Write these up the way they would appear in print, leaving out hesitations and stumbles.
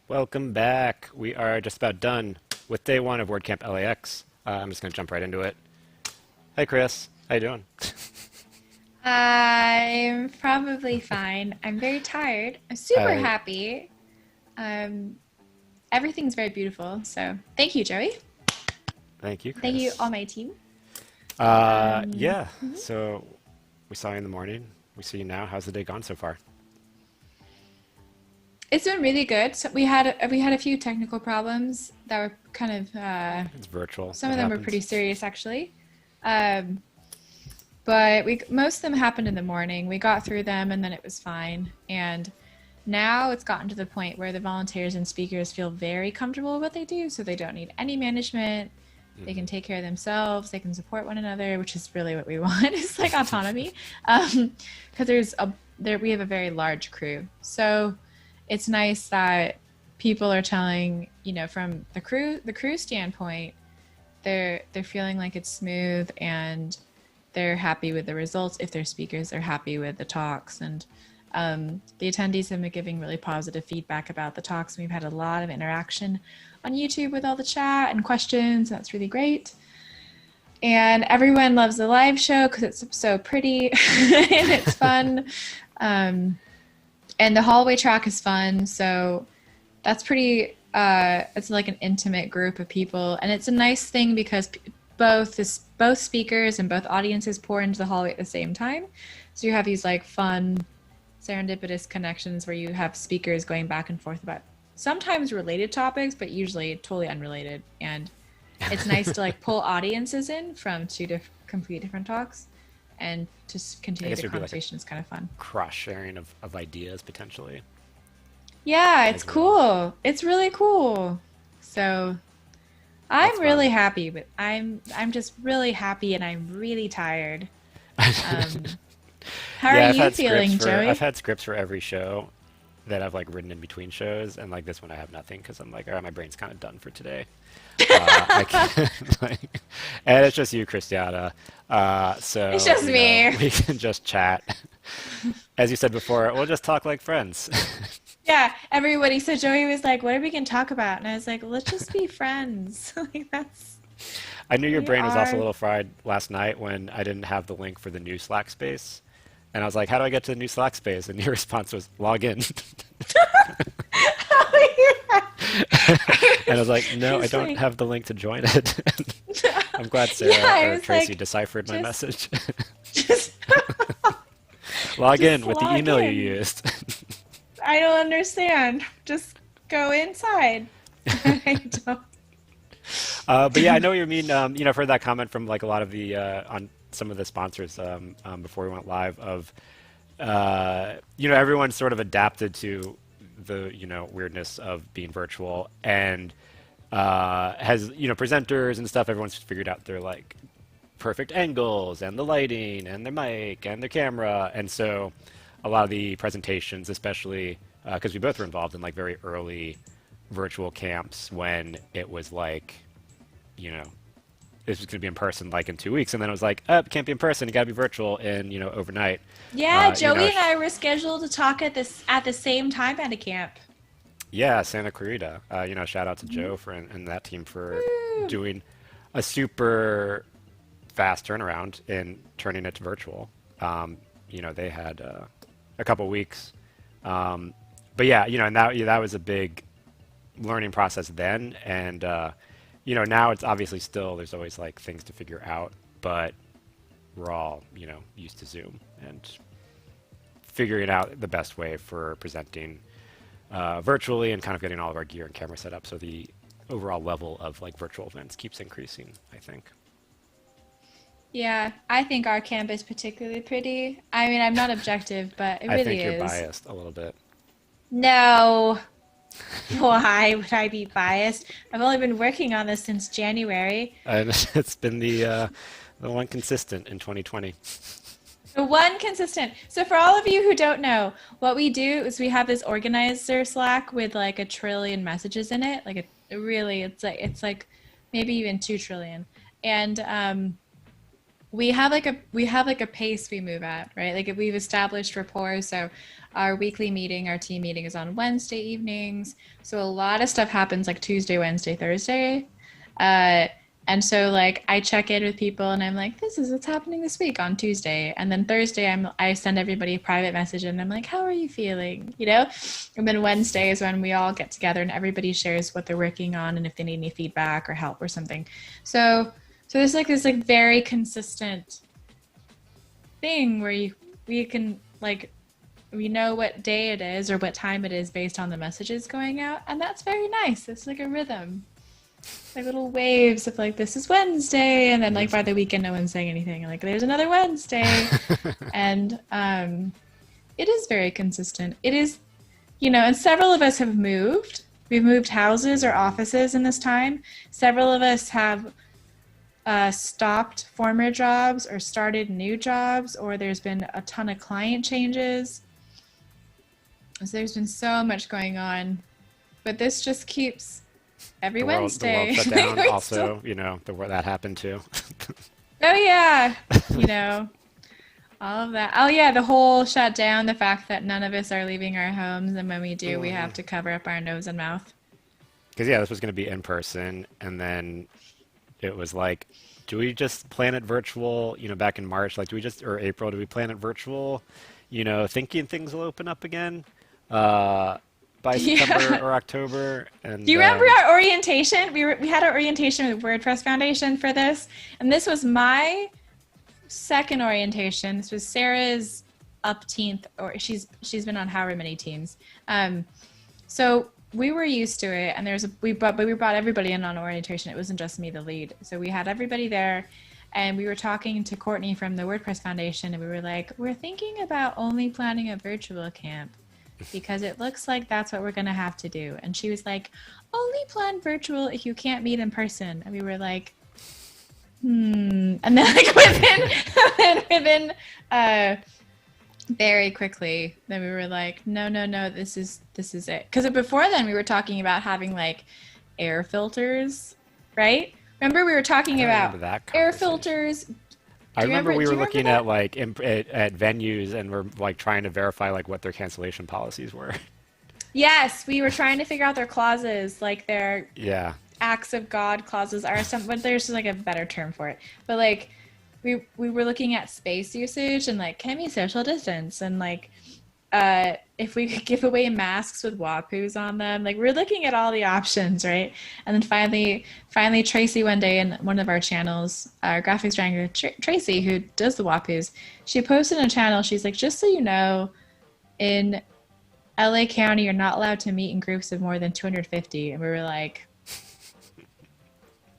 Welcome back. We are just about done with day one of WordCamp LAX. I'm just going to jump right into it. Hey, Chris. How you doing? I'm probably fine. I'm very tired. I'm super I happy. Everything's very beautiful. So thank you, Joey. Thank you, Thank you, all Chris. my team. Um, Yeah. So we saw you in the morning. We see you now. How's the day gone so far? it's been really good. So we had a few technical problems that were kind of It's virtual. some It of them were pretty happens. serious actually. Um, but we most of them happened in the morning. We got through them and then it was fine. And now it's gotten to the point where the volunteers and speakers feel very comfortable with what they do, so they don't need any management. They can Hmm. take care of themselves. They can support one another, which is really what we want. It's like autonomy, because there we have a very large crew. So it's nice that people are telling, from the crew standpoint, they're feeling like it's smooth and they're happy with the results. If they're speakers, they're happy with the talks. And the attendees have been giving really positive feedback about the talks. We've had a lot of interaction on YouTube with all the chat and questions. That's really great. And everyone loves the live show because it's so pretty and it's fun. Um, and the hallway track is fun. So that's pretty, it's like an intimate group of people. And it's a nice thing because both speakers and both audiences pour into the hallway at the same time. So you have these like fun serendipitous connections where you have speakers going back and forth about sometimes related topics, but usually totally unrelated. And it's nice to like pull audiences in from two complete different talks and just I continue guess the it would be like a conversation. Is kind of fun. cross sharing of ideas potentially Yeah, it's as well. cool. It's really cool. So That's I'm fun. really happy, but I'm just really happy and I'm really tired. Um, how are Yeah, you feeling, I've Joey? had scripts for every show that I've like written in between shows, and like this one I have nothing because I'm like, all right, my brain's kind of done for today. I can't like, and it's just you, Christiana. It's So just you know me. we can just chat. As you said before, we'll just talk like friends. Yeah, everybody. So Joey was like, "What are we gonna talk about?" And I was like, well, "Let's just be friends." Like I knew your we brain was also a are. little fried last night when I didn't have the link for the new Slack space, and I was like, how do I get to the new Slack space? And your response was log in. Oh, yeah. And I was like, no, I It's don't like, have the link to join it. I'm glad yeah. Sarah I or was Tracy like, deciphered my just, message. just, Log just in with the log email you in. used. I don't understand. Just go inside. I don't. But yeah, I know what you mean. I've heard that comment from like a lot of the on some of the sponsors before we went live of everyone sort of adapted to the weirdness of being virtual and has presenters and stuff. Everyone's figured out their like perfect angles and the lighting and their mic and their camera, and so a lot of the presentations, especially because we both were involved in like very early virtual camps when it was like you know this was going to be in person like in 2 weeks, and then it was like, oh, it can't be in person, you got to be virtual in overnight. Yeah, You know, Joey and I were scheduled to talk at the same time at a camp. yeah, Santa Clarita. Shout out to Mhm. Joe for and that team for Woo. doing a super fast turnaround in turning it to virtual. They had a couple weeks, um, but yeah, and that was a big learning process then, and now it's obviously still there's always like things to figure out, but we're all used to Zoom and figuring out the best way for presenting virtually and kind of getting all of our gear and camera set up so the overall level of like virtual events keeps increasing, I think. Yeah, I think our camp is particularly pretty. I mean, I'm not objective, but it I really think you're is. biased a little bit. No, Why would I be biased? I've only been working on this since January. And it's been the one consistent in 2020. The one consistent. So for all of you who don't know, what we do is we have this organizer Slack with like 1 trillion messages in it. Like really, it's like maybe even 2 trillion. And we have like a pace we move at, right? Like if we've established rapport. So our weekly meeting, our team meeting is on Wednesday evenings. So a lot of stuff happens like Tuesday, Wednesday, Thursday. Uh, and so like I check in with people and I'm like, this is what's happening this week on Tuesday. And then Thursday I send everybody a private message and I'm like, how are you feeling? You know? And then Wednesday is when we all get together and everybody shares what they're working on and if they need any feedback or help or something. So there's like this like very consistent thing where we can like we know what day it is or what time it is based on the messages going out, and that's very nice. It's like a rhythm, like little waves of like this is Wednesday, and then like by the weekend no one's saying anything, like there's another Wednesday, and it is very consistent. It is, and several of us have moved. We've moved houses or offices in this time. Several of us have stopped former jobs or started new jobs, or there's been a ton of client changes. So there's been so much going on, but this just keeps every Wednesday. The world shut down. Also, that happened too. Oh yeah, all of that. Oh yeah, the whole shutdown. The fact that none of us are leaving our homes, and when we do, we have to cover up our nose and mouth. Because this was going to be in person, and then it was like, do we just plan it virtual? Back in March, like, or April, do we plan it virtual? Thinking things will open up again by September or October. And do you remember our orientation? We had our orientation with WordPress Foundation for this, and this was my second orientation. This was Sarah's upteenth, or she's been on however many teams. So we were used to it, and we brought everybody in on orientation. It wasn't just me, the lead. So we had everybody there, and we were talking to Courtney from the WordPress Foundation, and we were like, we're thinking about only planning a virtual camp because it looks like that's what we're going to have to do. And she was like, only plan virtual if you can't meet in person. And we were like, and then like within very quickly, then we were like, no, this is it. Because before then we were talking about having like air filters, right? Remember we were talking about air filters. I remember we were looking at like at venues, and we're like trying to verify like what their cancellation policies were. Yes, we were trying to figure out their clauses, like their acts of God clauses are some, but there's like a better term for it. But like we were looking at space usage and like, can we social distance, and like if we could give away masks with WAPUs on them. Like we're looking at all the options, right? And then finally Tracy one day in one of our channels, our graphics designer Tracy, who does the WAPUs, she posted in a channel, she's like, just so you know, in LA County you're not allowed to meet in groups of more than 250. And we were like,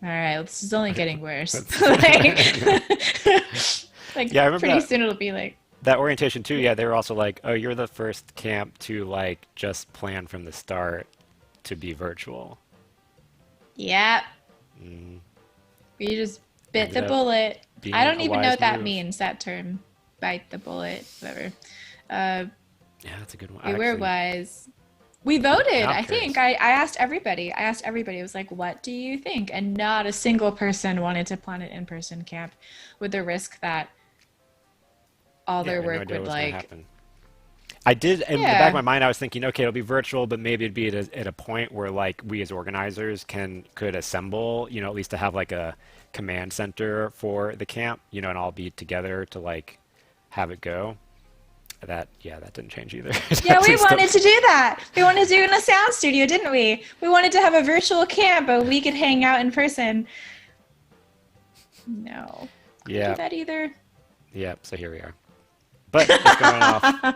all right, this is only getting worse. I remember pretty soon it'll be like that orientation too. Yeah, they were also like, oh, you're the first camp to like just plan from the start to be virtual. Yep. We just bit the bullet. I don't even know what that means, that term. Bite the bullet, whatever. Yeah, that's a good one. We were wise. We voted, I think. I asked everybody. It was like, what do you think? And not a single person wanted to plan an in-person camp with the risk that all their work would like. I did, in the back of my mind, I was thinking, okay, it'll be virtual, but maybe it'd be at a point where like we as organizers could assemble, at least to have like a command center for the camp, and all be together to like have it go. That didn't change either. Yeah, we wanted to do that. We wanted to do it in a sound studio, didn't we? We wanted to have a virtual camp, but we could hang out in person. No. Yeah. Do that either. Yeah, so here we are. But it's going off.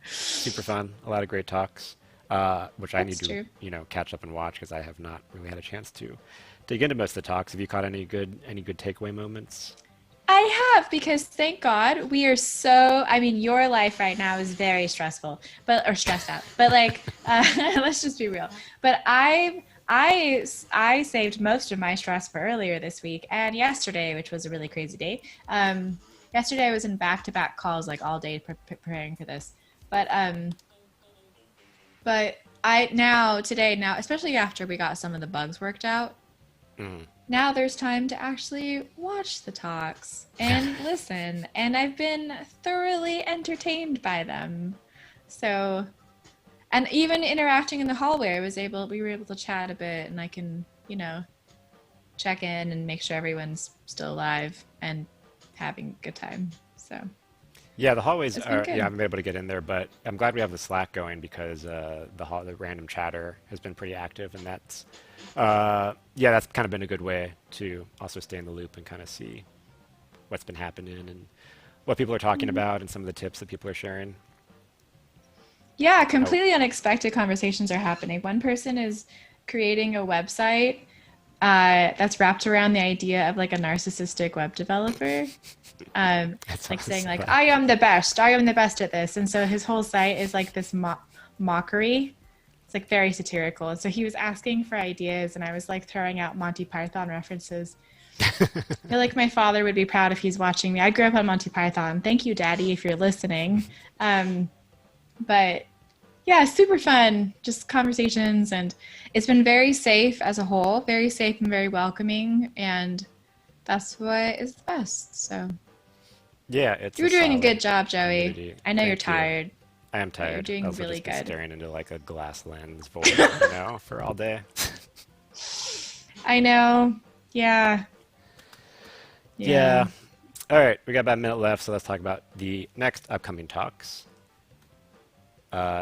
Super fun. A lot of great talks, which I need to, catch up and watch because I have not really had a chance to dig into most of the talks. Have you caught any good takeaway moments? I have, because thank God we are so, I mean, your life right now is very stressful, or stressed out, but like, let's just be real. But I saved most of my stress for earlier this week and yesterday, which was a really crazy day. Yesterday I was in back-to-back calls like all day preparing for this. But, but today, especially after we got some of the bugs worked out, Mm. now there's time to actually watch the talks and listen. And I've been thoroughly entertained by them. So, and even interacting in the hallway, we were able to chat a bit, and I can, check in and make sure everyone's still alive and having a good time. So Yeah, the hallways it's been are. Yeah, I good. haven't been able to get in there, but I'm glad we have the Slack going because the random chatter has been pretty active, and yeah, that's kind of been a good way to also stay in the loop and kind of see what's been happening and what people are talking about and some of the tips that people are sharing. Yeah, How, completely unexpected conversations are happening. One person is creating a website that's wrapped around the idea of like a narcissistic web developer. that's Like saying like, awesome. I am the best at this. And so his whole site is like this mockery. It's like very satirical. And so he was asking for ideas, and I was like throwing out Monty Python references. I feel like my father would be proud if he's watching me. I grew up on Monty Python. Thank you, Daddy, if you're listening. Um, but yeah, super fun, just conversations. And it's been very safe as a whole, very safe and very welcoming. And that's what is the best. So Yeah, it's a you're doing a solid good job, Joey. community. I know you're Thank you. tired, I am but you're tired. doing Also, really just been good. staring into like a glass lens void, for all day. I know. Yeah. Yeah. Yeah. All right, we got about a minute left, so let's talk about the next upcoming talks.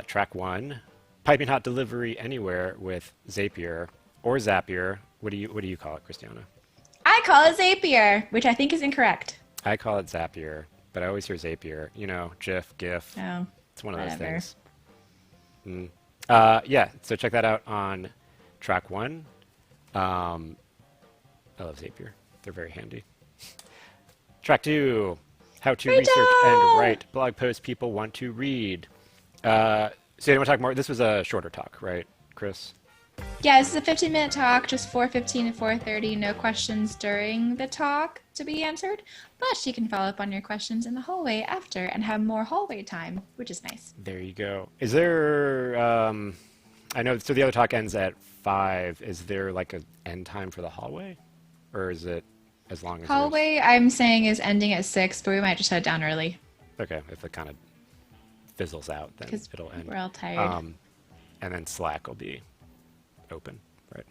Track one, piping hot delivery anywhere with Zapier or Zapier. What do you call it, Christiana? I call it Zapier, which I think is incorrect. I call it Zapier, but I always hear Zapier. GIF, GIF. Oh, It's one of those whatever. things. Mm. Yeah, so check that out on track one. I love Zapier. They're very handy. Track two, how to research and Rachel! write blog posts people want to read. So you want to talk more? This was a shorter talk, right, Chris? Yeah, this is a 15-minute talk, just 4:15 and 4:30. No questions during the talk to be answered, but you can follow up on your questions in the hallway after and have more hallway time, which is nice. There you go. Is there, I know, so the other talk ends at 5. Is there like an end time for the hallway? Or is it as long as there's, Hallway, I'm saying, is ending at 6, but we might just head down early okay, if it kind of fizzles out, then because it'll end. we're all tired. Um, and then Slack will be open, right?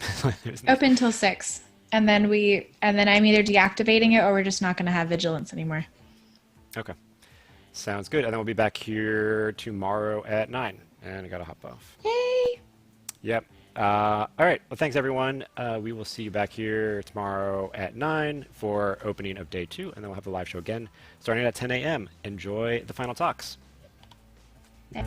Open till 6. And then I'm either deactivating it or we're just not going to have vigilance anymore. Okay. Sounds good. And then we'll be back here tomorrow at 9. And I got to hop off. Yay! Yep. All right. Well, thanks, everyone. We will see you back here tomorrow at 9 for opening of day 2. And then we'll have the live show again starting at 10 a.m. Enjoy the final talks. Yay.